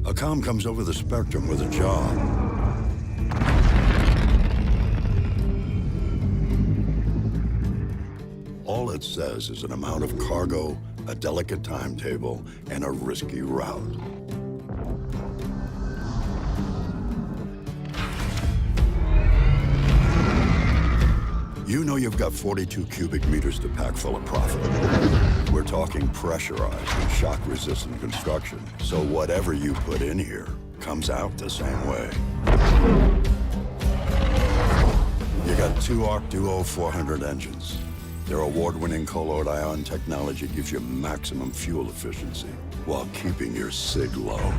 A comm comes over the spectrum with a job. All it says is an amount of cargo, a delicate timetable, and a risky route. You know you've got 42 cubic meters to pack full of profit. We're talking pressurized and shock-resistant construction, so whatever you put in here comes out the same way. You got two Arc Duo 400 engines. Their award-winning colloid ion technology gives you maximum fuel efficiency while keeping your sig low.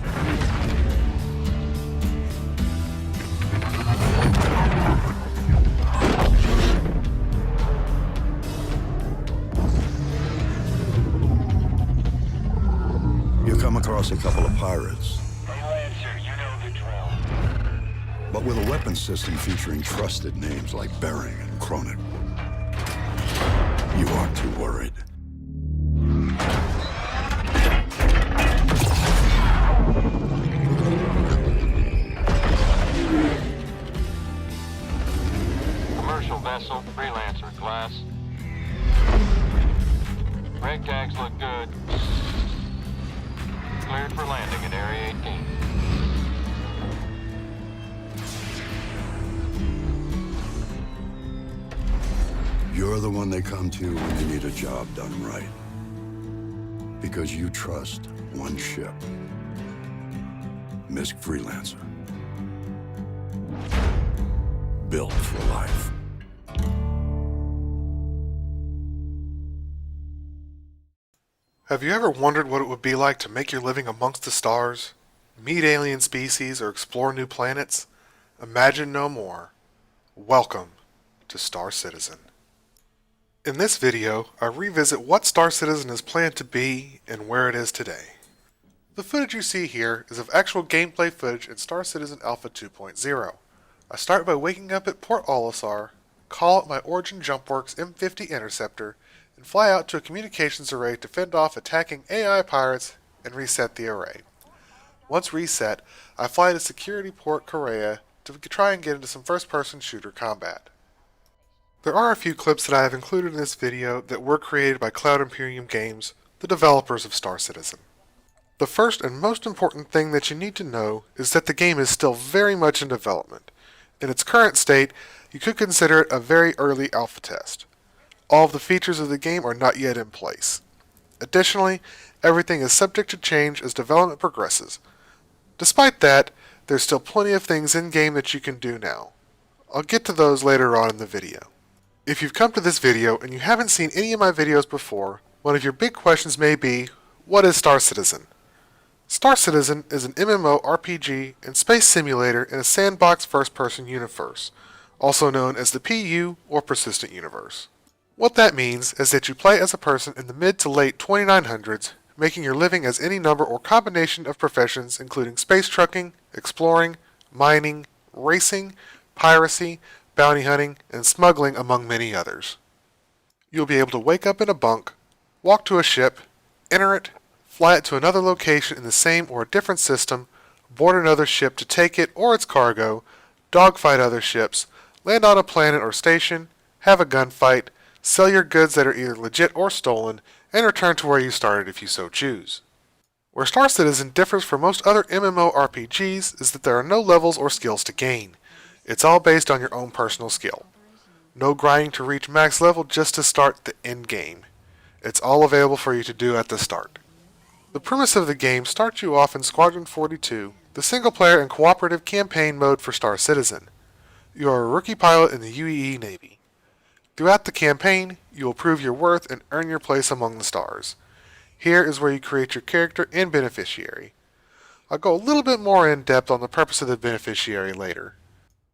You come across a couple of pirates. Hey, Lancer, you know the drill. But with a weapons system featuring trusted names like Bering and Kronik, you aren't too worried. Commercial vessel, Freelancer class. Red tags look good. Cleared for landing at Area 18. You're the one they come to when you need a job done right. Because you trust one ship. Misk Freelancer. Built for life. Have you ever wondered what it would be like to make your living amongst the stars, meet alien species, or explore new planets? Imagine no more. Welcome to Star Citizen. In this video, I revisit what Star Citizen is planned to be and where it is today. The footage you see here is of actual gameplay footage in Star Citizen Alpha 2.0. I start by waking up at Port Olisar, call up my Origin JumpWorks M50 Interceptor, and fly out to a communications array to fend off attacking AI pirates and reset the array. Once reset, I fly to Security Port Korea to try and get into some first-person shooter combat. There are a few clips that I have included in this video that were created by Cloud Imperium Games, the developers of Star Citizen. The first and most important thing that you need to know is that the game is still very much in development. In its current state, you could consider it a very early alpha test. All of the features of the game are not yet in place. Additionally, everything is subject to change as development progresses. Despite that, there's still plenty of things in-game that you can do now. I'll get to those later on in the video. If you've come to this video and you haven't seen any of my videos before, one of your big questions may be, what is Star Citizen? Star Citizen is an MMORPG and space simulator in a sandbox first-person universe, also known as the PU or Persistent Universe. What that means is that you play as a person in the mid to late 2900s, making your living as any number or combination of professions including space trucking, exploring, mining, racing, piracy, bounty hunting, and smuggling, among many others. You'll be able to wake up in a bunk, walk to a ship, enter it, fly it to another location in the same or a different system, board another ship to take it or its cargo, dogfight other ships, land on a planet or station, have a gunfight, sell your goods that are either legit or stolen, and return to where you started if you so choose. Where Star Citizen differs from most other MMORPGs is that there are no levels or skills to gain. It's all based on your own personal skill. No grinding to reach max level just to start the end game. It's all available for you to do at the start. The premise of the game starts you off in Squadron 42, the single-player and cooperative campaign mode for Star Citizen. You are a rookie pilot in the UEE Navy. Throughout the campaign, you will prove your worth and earn your place among the stars. Here is where you create your character and beneficiary. I'll go a little bit more in depth on the purpose of the beneficiary later.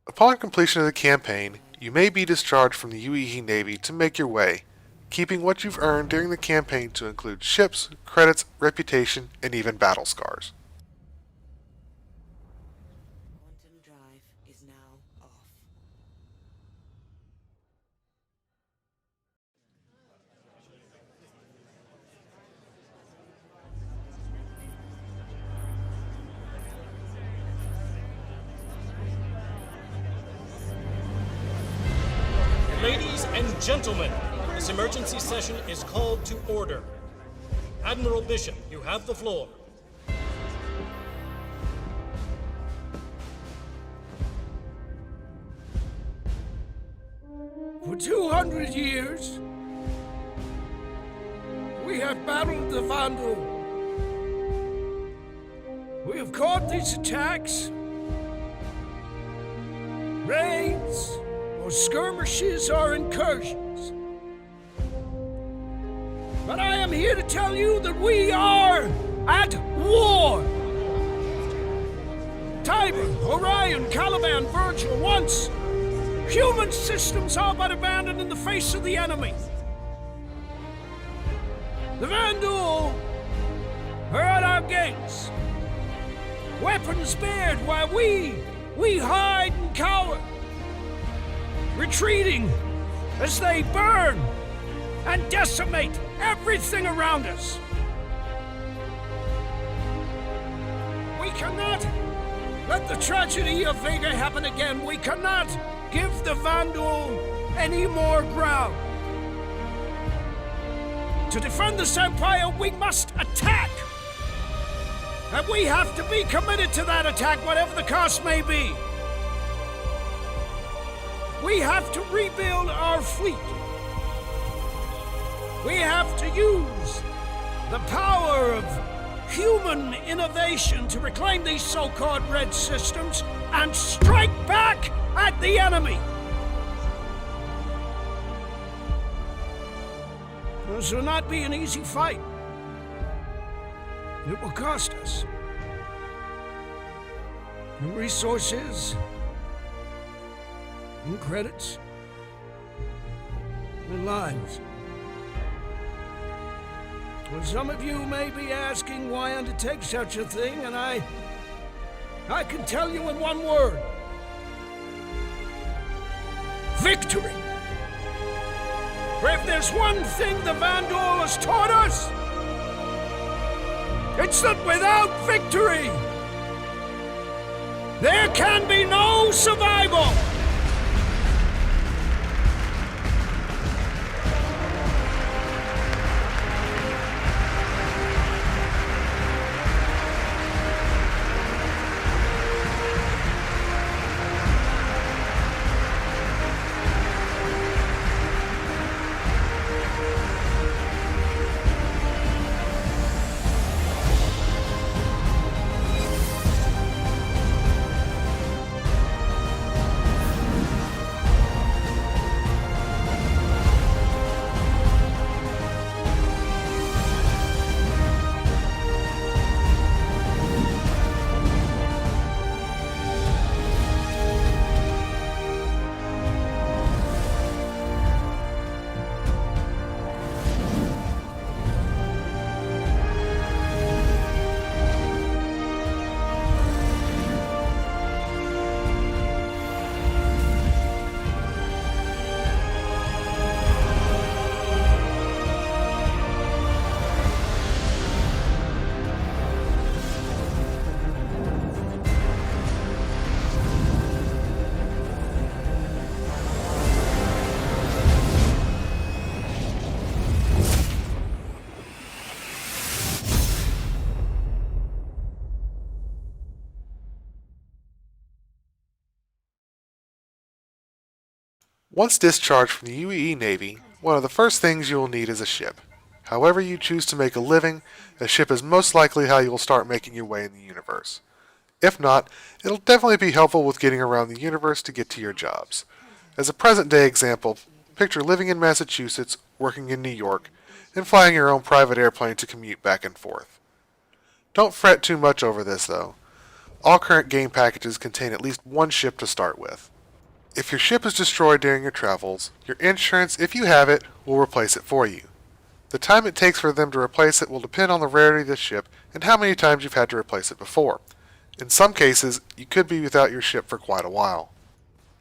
Upon completion of the campaign, you may be discharged from the UEE Navy to make your way, keeping what you've earned during the campaign to include ships, credits, reputation, and even battle scars. Quantum drive is now off. Ladies and gentlemen, this emergency session is called to order. Admiral Bishop, you have the floor. For 200 years, we have battled the Vandu. We have caught these attacks, raids, or skirmishes or incursions. But I am here to tell you that we are at war. Tiber, Orion, Caliban, Virgil, once human systems all but abandoned in the face of the enemy. The Vanduul are at our gates, weapons bared while we hide and cower, retreating as they burn and decimate everything around us. We cannot let the tragedy of Vega happen again. We cannot give the Vanduul any more ground. To defend this empire, we must attack. And we have to be committed to that attack, whatever the cost may be. We have to rebuild our fleet. We have to use the power of human innovation to reclaim these so-called red systems and strike back at the enemy. This will not be an easy fight. It will cost us in resources, in credits, in lives. Well, some of you may be asking why undertake such a thing, and I can tell you in one word. Victory! For if there's one thing the Vanduul has taught us, it's that without victory, there can be no survival! Once discharged from the UEE Navy, one of the first things you will need is a ship. However you choose to make a living, a ship is most likely how you will start making your way in the universe. If not, it'll definitely be helpful with getting around the universe to get to your jobs. As a present-day example, picture living in Massachusetts, working in New York, and flying your own private airplane to commute back and forth. Don't fret too much over this, though. All current game packages contain at least one ship to start with. If your ship is destroyed during your travels, your insurance, if you have it, will replace it for you. The time it takes for them to replace it will depend on the rarity of the ship and how many times you've had to replace it before. In some cases, you could be without your ship for quite a while.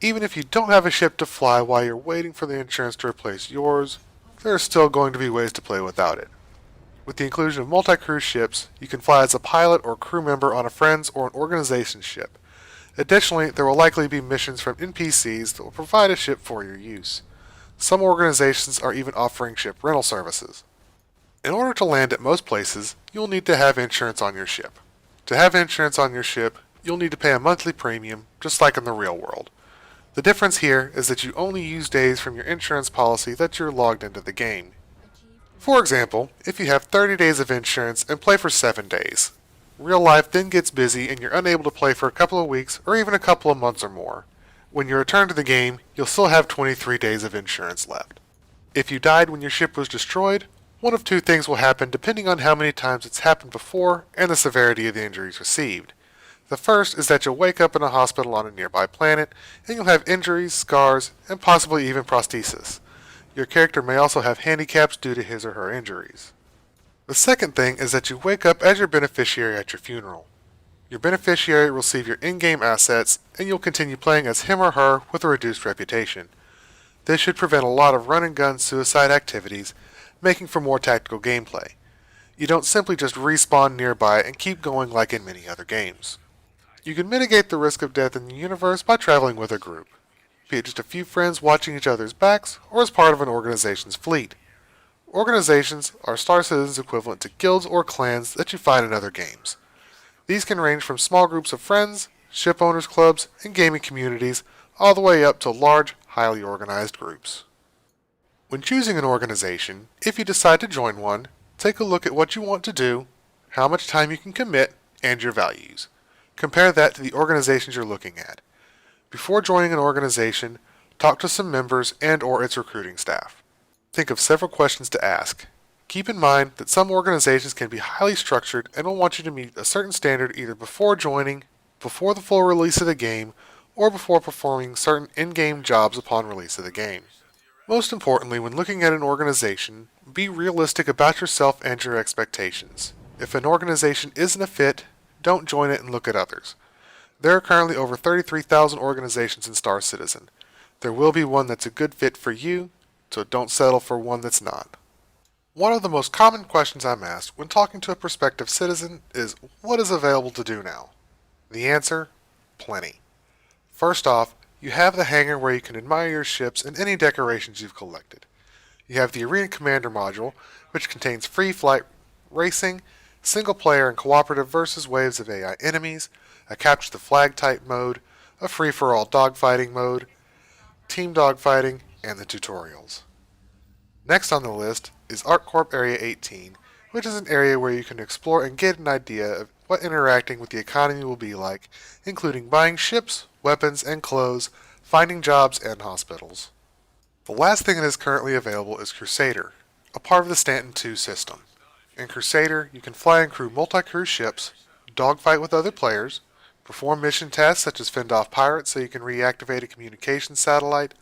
Even if you don't have a ship to fly while you're waiting for the insurance to replace yours, there are still going to be ways to play without it. With the inclusion of multi-cruise ships, you can fly as a pilot or crew member on a friend's or an organization's ship. Additionally, there will likely be missions from NPCs that will provide a ship for your use. Some organizations are even offering ship rental services. In order to land at most places, you'll need to have insurance on your ship. To have insurance on your ship, you'll need to pay a monthly premium, just like in the real world. The difference here is that you only use days from your insurance policy that you're logged into the game. For example, if you have 30 days of insurance and play for 7 days, real life then gets busy and you're unable to play for a couple of weeks or even a couple of months or more. When you return to the game, you'll still have 23 days of insurance left. If you died when your ship was destroyed, one of two things will happen depending on how many times it's happened before and the severity of the injuries received. The first is that you'll wake up in a hospital on a nearby planet, and you'll have injuries, scars, and possibly even prosthesis. Your character may also have handicaps due to his or her injuries. The second thing is that you wake up as your beneficiary at your funeral. Your beneficiary will receive your in-game assets, and you'll continue playing as him or her with a reduced reputation. This should prevent a lot of run-and-gun suicide activities, making for more tactical gameplay. You don't simply just respawn nearby and keep going like in many other games. You can mitigate the risk of death in the universe by traveling with a group, be it just a few friends watching each other's backs or as part of an organization's fleet. Organizations are Star Citizen's equivalent to guilds or clans that you find in other games. These can range from small groups of friends, ship owners clubs, and gaming communities, all the way up to large, highly organized groups. When choosing an organization, if you decide to join one, take a look at what you want to do, how much time you can commit, and your values. Compare that to the organizations you're looking at. Before joining an organization, talk to some members and/or its recruiting staff. Think of several questions to ask. Keep in mind that some organizations can be highly structured and will want you to meet a certain standard either before joining, before the full release of the game, or before performing certain in-game jobs upon release of the game. Most importantly, when looking at an organization, be realistic about yourself and your expectations. If an organization isn't a fit, don't join it and look at others. There are currently over 33,000 organizations in Star Citizen. There will be one that's a good fit for you, so don't settle for one that's not. One of the most common questions I'm asked when talking to a prospective citizen is, what is available to do now? The answer? Plenty. First off, you have the hangar where you can admire your ships and any decorations you've collected. You have the Arena Commander module, which contains free flight racing, single-player and cooperative versus waves of AI enemies, a capture the flag type mode, a free-for-all dogfighting mode, team dogfighting, and the tutorials. Next on the list is ArcCorp Area 18, which is an area where you can explore and get an idea of what interacting with the economy will be like, including buying ships, weapons, and clothes, finding jobs, and hospitals. The last thing that is currently available is Crusader, a part of the Stanton 2 system. In Crusader, you can fly and crew multi-crew ships, dogfight with other players, perform mission tasks such as fend off pirates so you can reactivate a communications satellite,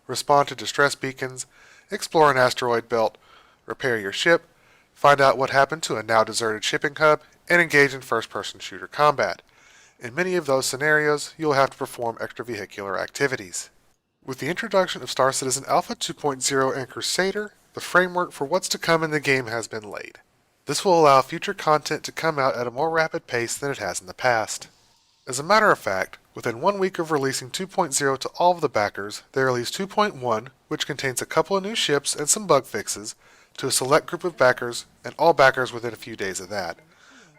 respond to distress beacons, explore an asteroid belt, repair your ship, find out what happened to a now deserted shipping hub, and engage in first-person shooter combat. In many of those scenarios, you'll have to perform extravehicular activities. With the introduction of Star Citizen Alpha 2.0 and Crusader, the framework for what's to come in the game has been laid. This will allow future content to come out at a more rapid pace than it has in the past. As a matter of fact, within 1 week of releasing 2.0 to all of the backers, they released 2.1, which contains a couple of new ships and some bug fixes, to a select group of backers, and all backers within a few days of that.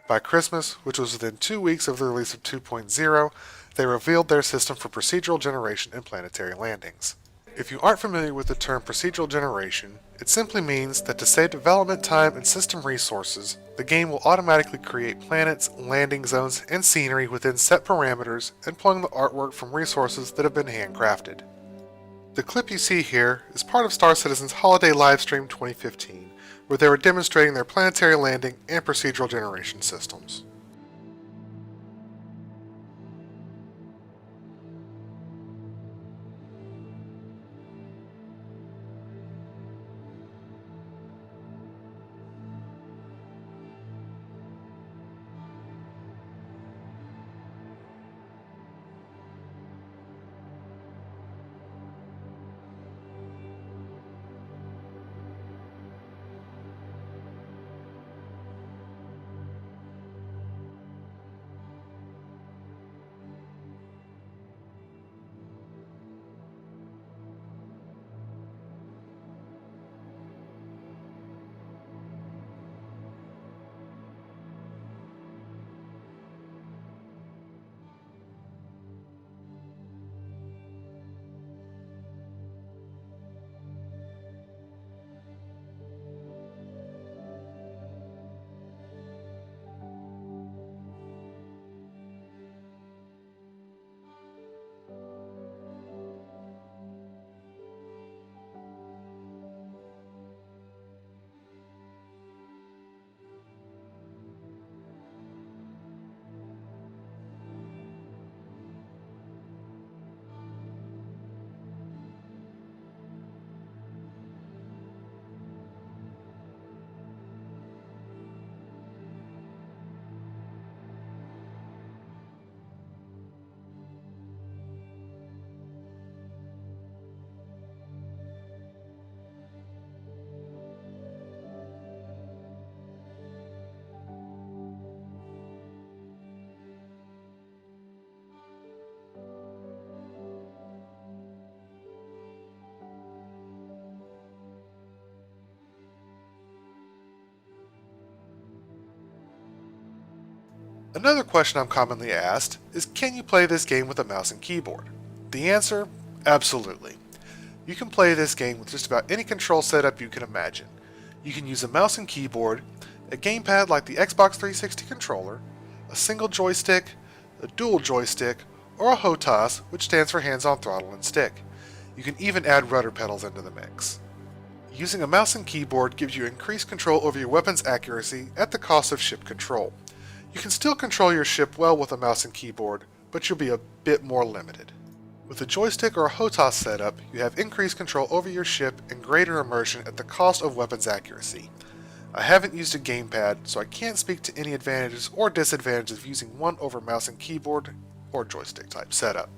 By Christmas, which was within 2 weeks of the release of 2.0, they revealed their system for procedural generation and planetary landings. If you aren't familiar with the term procedural generation, it simply means that to save development time and system resources, the game will automatically create planets, landing zones, and scenery within set parameters and pulling the artwork from resources that have been handcrafted. The clip you see here is part of Star Citizen's Holiday Livestream 2015, where they were demonstrating their planetary landing and procedural generation systems. Another question I'm commonly asked is, can you play this game with a mouse and keyboard? The answer, absolutely. You can play this game with just about any control setup you can imagine. You can use a mouse and keyboard, a gamepad like the Xbox 360 controller, a single joystick, a dual joystick, or a HOTAS, which stands for hands-on throttle and stick. You can even add rudder pedals into the mix. Using a mouse and keyboard gives you increased control over your weapon's accuracy at the cost of ship control. You can still control your ship well with a mouse and keyboard, but you'll be a bit more limited. With a joystick or a HOTAS setup, you have increased control over your ship and greater immersion at the cost of weapons accuracy. I haven't used a gamepad, so I can't speak to any advantages or disadvantages of using one over mouse and keyboard or joystick type setup.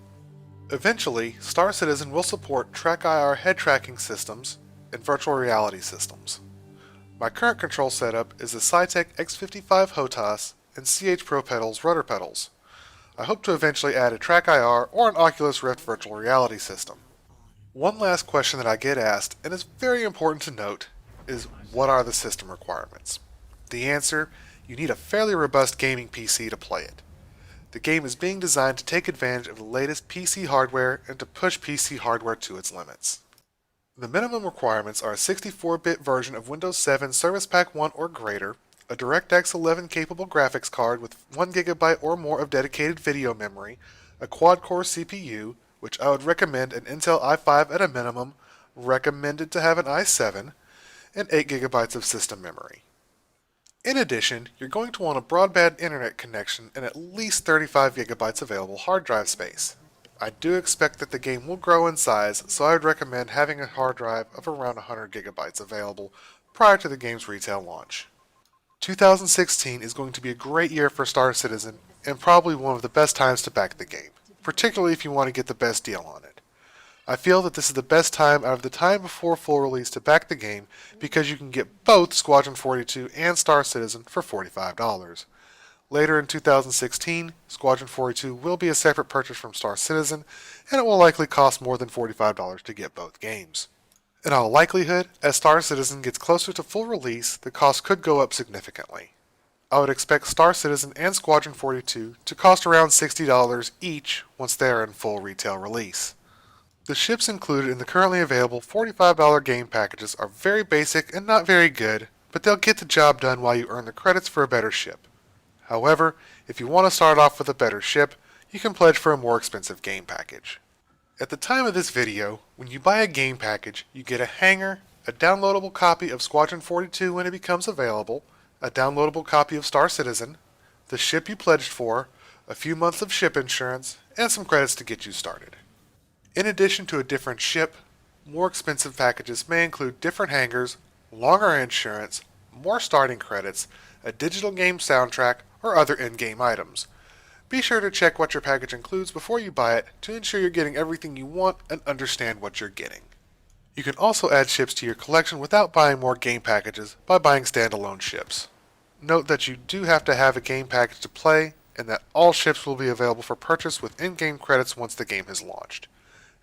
Eventually, Star Citizen will support TrackIR head tracking systems and virtual reality systems. My current control setup is the Cytec X55 HOTAS and CH Pro Pedals rudder pedals. I hope to eventually add a TrackIR or an Oculus Rift virtual reality system. One last question that I get asked, and is very important to note, is what are the system requirements? The answer, you need a fairly robust gaming PC to play it. The game is being designed to take advantage of the latest PC hardware and to push PC hardware to its limits. The minimum requirements are a 64-bit version of Windows 7 Service Pack 1 or greater, a DirectX 11 capable graphics card with 1GB or more of dedicated video memory, a quad-core CPU, which I would recommend an Intel i5 at a minimum, recommended to have an i7, and 8GB of system memory. In addition, you're going to want a broadband internet connection and at least 35GB available hard drive space. I do expect that the game will grow in size, so I would recommend having a hard drive of around 100GB available prior to the game's retail launch. 2016 is going to be a great year for Star Citizen and probably one of the best times to back the game, particularly if you want to get the best deal on it. I feel that this is the best time out of the time before full release to back the game because you can get both Squadron 42 and Star Citizen for $45. Later in 2016, Squadron 42 will be a separate purchase from Star Citizen, and it will likely cost more than $45 to get both games. In all likelihood, as Star Citizen gets closer to full release, the cost could go up significantly. I would expect Star Citizen and Squadron 42 to cost around $60 each once they are in full retail release. The ships included in the currently available $45 game packages are very basic and not very good, but they'll get the job done while you earn the credits for a better ship. However, if you want to start off with a better ship, you can pledge for a more expensive game package. At the time of this video, when you buy a game package, you get a hangar, a downloadable copy of Squadron 42 when it becomes available, a downloadable copy of Star Citizen, the ship you pledged for, a few months of ship insurance, and some credits to get you started. In addition to a different ship, more expensive packages may include different hangars, longer insurance, more starting credits, a digital game soundtrack, or other in-game items. Be sure to check what your package includes before you buy it to ensure you're getting everything you want and understand what you're getting. You can also add ships to your collection without buying more game packages by buying standalone ships. Note that you do have to have a game package to play, and that all ships will be available for purchase with in-game credits once the game has launched.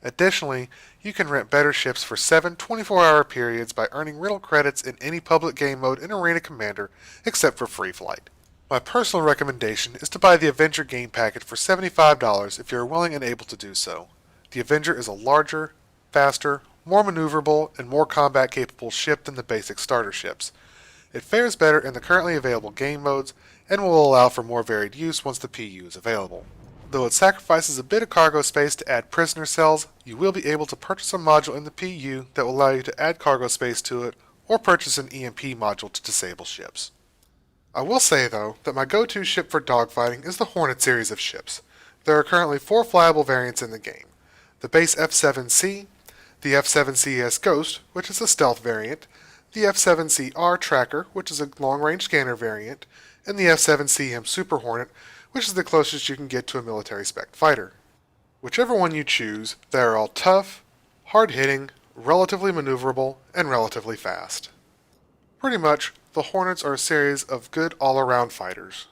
Additionally, you can rent better ships for 7 24-hour periods by earning rental credits in any public game mode in Arena Commander except for Free Flight. My personal recommendation is to buy the Avenger game package for $75 if you are willing and able to do so. The Avenger is a larger, faster, more maneuverable, and more combat capable ship than the basic starter ships. It fares better in the currently available game modes and will allow for more varied use once the PU is available. Though it sacrifices a bit of cargo space to add prisoner cells, you will be able to purchase a module in the PU that will allow you to add cargo space to it, or purchase an EMP module to disable ships. I will say, though, that my go-to ship for dogfighting is the Hornet series of ships. There are currently 4 flyable variants in the game. The base F-7C, the F-7CS Ghost, which is a stealth variant, the F-7CR Tracker, which is a long-range scanner variant, and the F-7CM Super Hornet, which is the closest you can get to a military-spec fighter. Whichever one you choose, they are all tough, hard-hitting, relatively maneuverable, and relatively fast. Pretty much, the Hornets are a series of good all-around fighters.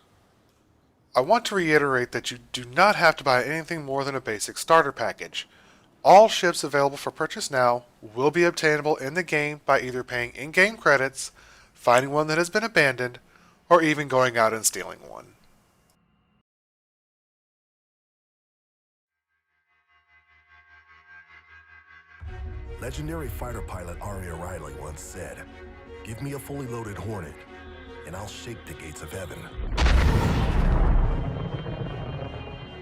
I want to reiterate that you do not have to buy anything more than a basic starter package. All ships available for purchase now will be obtainable in the game by either paying in-game credits, finding one that has been abandoned, or even going out and stealing one. Legendary fighter pilot Aria Riley once said, "Give me a fully loaded Hornet, and I'll shake the gates of heaven."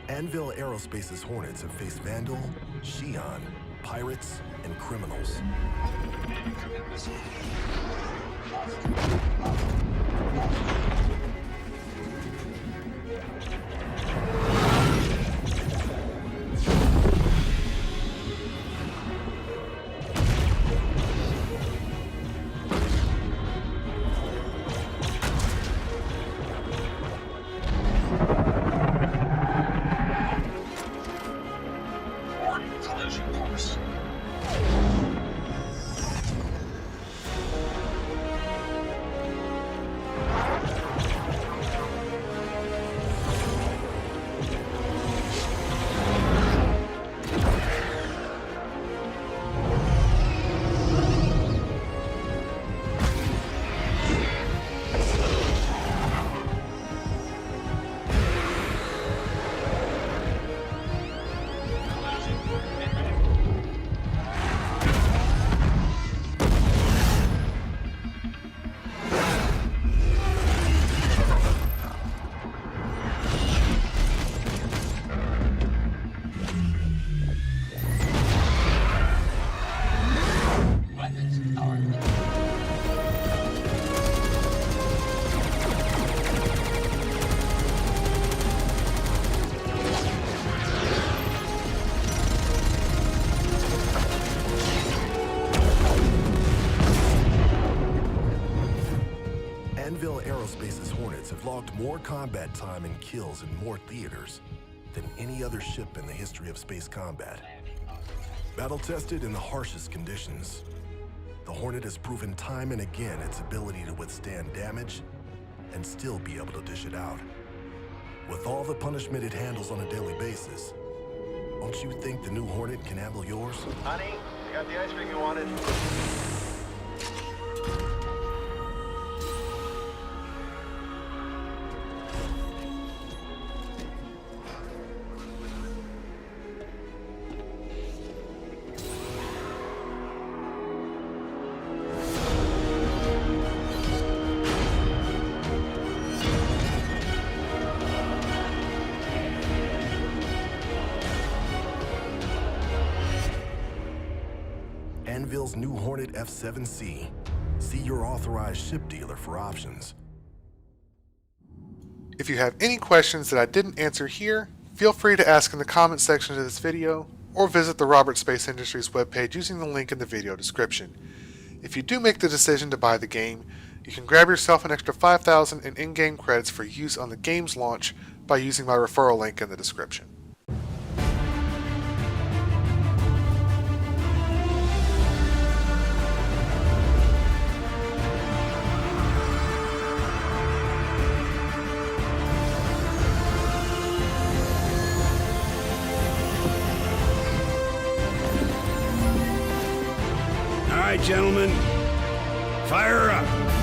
Anvil Aerospace's Hornets have faced Vandal, Xi'an, pirates, and criminals. Anvil Aerospace's Hornets have logged more combat time and kills in more theaters than any other ship in the history of space combat. Battle-tested in the harshest conditions, the Hornet has proven time and again its ability to withstand damage and still be able to dish it out. With all the punishment it handles on a daily basis, don't you think the new Hornet can handle yours? Honey, I got the ice cream you wanted. Anvil's new Hornet F7C. See your authorized ship dealer for options. If you have any questions that I didn't answer here, feel free to ask in the comment section of this video, or visit the Robert Space Industries webpage using the link in the video description. If you do make the decision to buy the game, you can grab yourself an extra 5,000 in in-game credits for use on the game's launch by using my referral link in the description. All right, gentlemen, fire up.